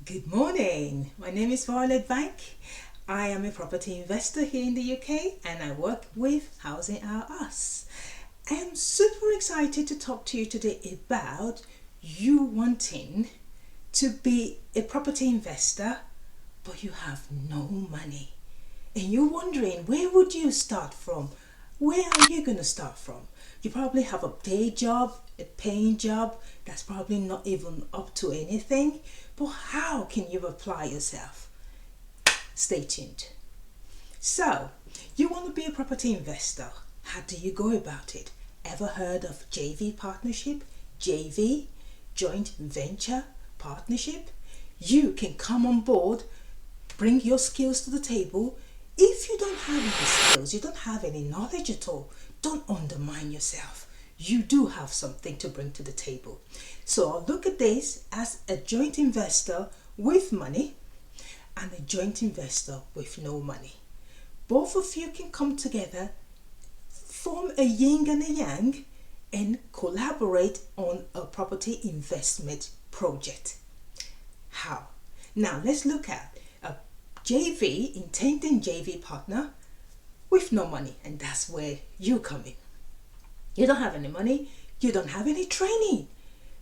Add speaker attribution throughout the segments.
Speaker 1: Good morning. My name is Violet Bank. I am a property investor here in the UK and I work with Housing Our Us. I am super excited to talk to you today about you wanting to be a property investor but you have no money. And you're wondering, where would you start from? Where are you going to start from? You probably have a day job, a paying job that's probably not even up to anything. But how can you apply yourself? Stay tuned. So, you want to be a property investor. How do you go about it? Ever heard of JV partnership? JV, joint venture partnership? You can come on board, bring your skills to the table. If you don't have any skills, you don't have any knowledge at all, don't undermine yourself. You do have something to bring to the table. So I'll look at this as a joint investor with money and a joint investor with no money. Both of you can come together, form a yin and a yang, and collaborate on a property investment project. How? Now let's look at a JV, intending JV partner with no money, and that's where you come in. You don't have any money, you don't have any training.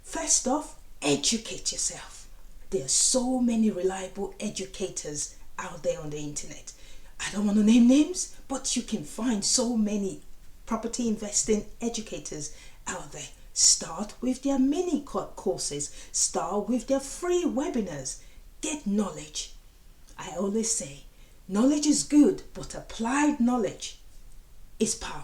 Speaker 1: First off, educate yourself. There are so many reliable educators out there on the internet. I don't want to name names, but you can find so many property investing educators out there. Start with their mini courses, start with their free webinars. Get knowledge. I always say, knowledge is good, but applied knowledge is power.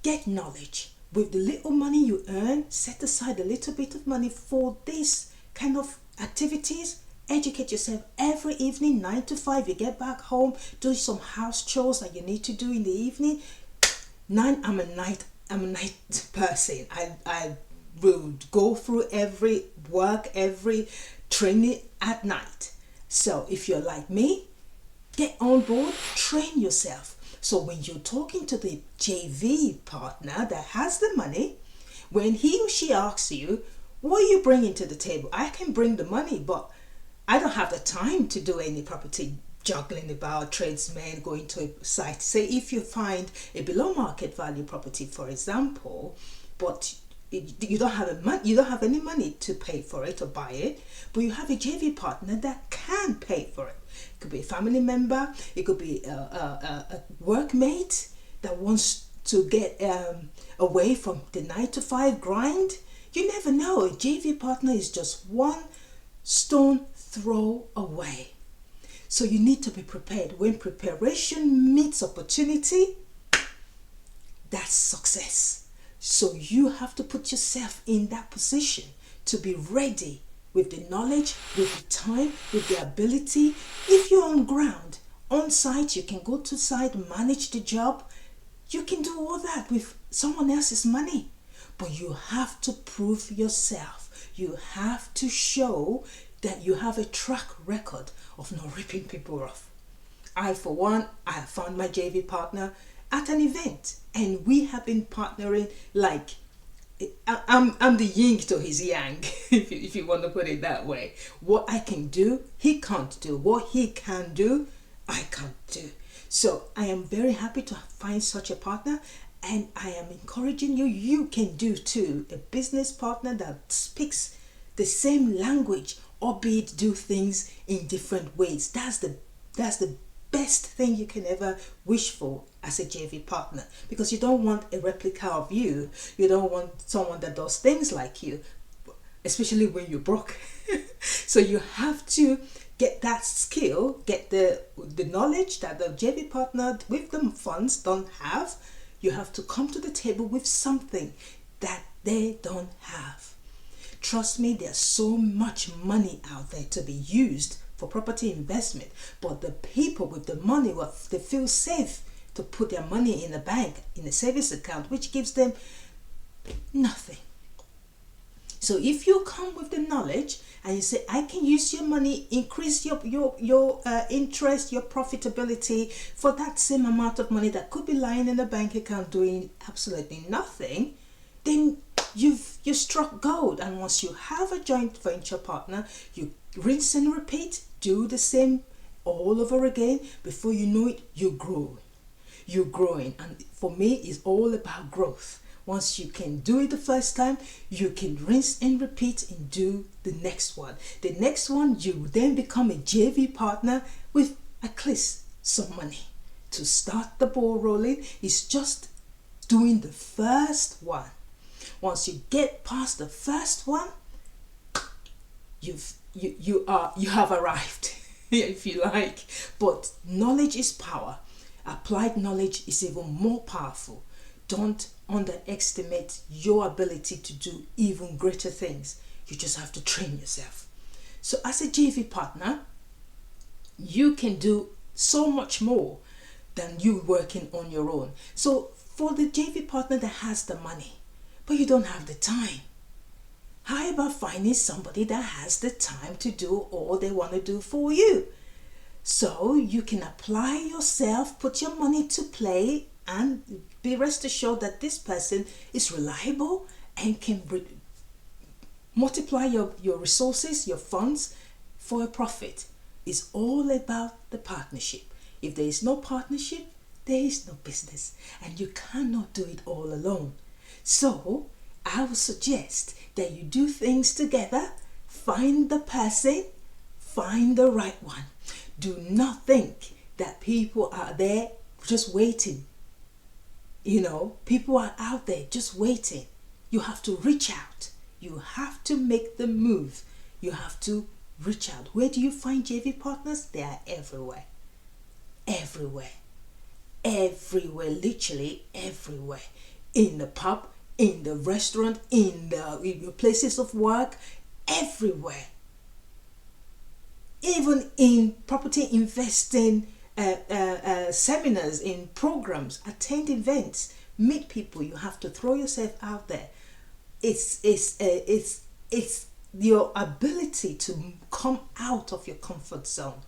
Speaker 1: Get knowledge. With the little money you earn, set aside a little bit of money for this kind of activities. Educate yourself every evening, 9 to 5. You get back home, do some house chores that you need to do in the evening. I'm a night person. I will go through every work, every training at night. So if you're like me, get on board, train yourself. So when you're talking to the JV partner that has the money, when he or she asks you, what are you bringing to the table? I can bring the money, but I don't have the time to do any property juggling about, tradesmen going to a site. Say if you find a below market value property, for example, but you don't have any money to pay for it or buy it, but you have a JV partner that can pay for it. It could be a family member, it could be a workmate that wants to get away from the 9 to 5 grind. You never know. A JV partner is just one stone throw away. So you need to be prepared. When preparation meets opportunity, that's success. So you have to put yourself in that position to be ready with the knowledge, with the time, with the ability. If you're on ground, on site, you can go to site, manage the job. You can do all that with someone else's money. But you have to prove yourself. You have to show that you have a track record of not ripping people off. I, for one, I have found my JV partner at an event, and we have been partnering like I'm the yin to his yang, if you want to put it that way. What I can do, he can't do. What he can do, I can't do. So I am very happy to find such a partner, and I am encouraging you. You can do too. A business partner that speaks the same language, albeit do things in different ways. That's the best thing you can ever wish for as a JV partner, because you don't want a replica of you. You don't want someone that does things like you, especially when you're broke. So you have to get that skill, get the knowledge that the JV partner with the funds don't have. You have to come to the table with something that they don't have. Trust me, there's so much money out there to be used for property investment, but the people with the money, they feel safe to put their money in a bank, in a savings account, which gives them nothing. So if you come with the knowledge and you say, I can use your money, increase your interest, your profitability for that same amount of money that could be lying in a bank account doing absolutely nothing, then you struck gold. And once you have a joint venture partner, you rinse and repeat, do the same all over again. Before you know it, you're growing. And for me, it's all about growth. Once you can do it the first time, you can rinse and repeat and do the next one. The next one, you then become a JV partner with at least some money to start the ball rolling. It's just doing the first one. Once you get past the first one, you have arrived, if you like. But knowledge is power. Applied knowledge is even more powerful. Don't underestimate your ability to do even greater things. You just have to train yourself. So as a JV partner, you can do so much more than you working on your own. So for the JV partner that has the money, but you don't have the time, how about finding somebody that has the time to do all they want to do for you? So you can apply yourself, put your money to play, and be rest assured that this person is reliable and can multiply your resources, your funds for a profit. It's all about the partnership. If there is no partnership, there is no business, and you cannot do it all alone. So I would suggest that you do things together, find the person, find the right one. Do not think that people are there just waiting. People are out there just waiting. You have to reach out. You have to make the move. You have to reach out. Where do you find JV partners? They are everywhere. Everywhere. Everywhere, literally everywhere. In the pub, in the restaurant, in your places of work, everywhere. Even in property investing seminars, in programs, attend events, meet people. You have to throw yourself out there. It's your ability to come out of your comfort zone.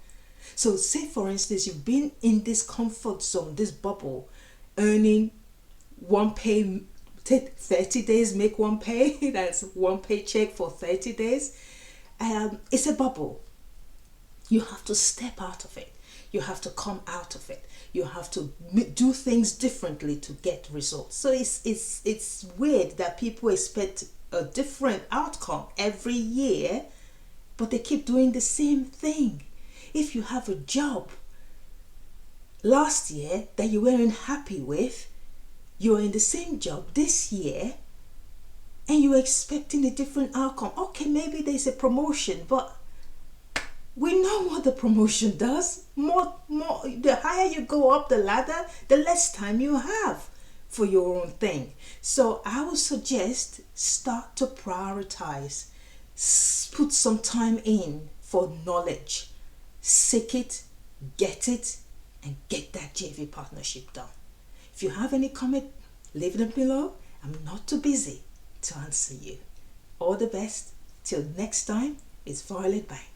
Speaker 1: So say for instance, you've been in this comfort zone, this bubble, earning one pay, take 30 days, make one pay. That's one paycheck for 30 days. It's a bubble. You have to step out of it. You have to come out of it. You have to do things differently to get results. So it's weird that people expect a different outcome every year, but they keep doing the same thing. If you have a job last year that you weren't happy with, you're in the same job this year and you're expecting a different outcome. Okay, maybe there's a promotion, but we know what the promotion does. The higher you go up the ladder, the less time you have for your own thing. So I would suggest start to prioritize. Put some time in for knowledge. Seek it, get it, and get that JV partnership done. If you have any comment, leave them below. I'm not too busy to answer you. All the best. Till next time, it's Violet Bank.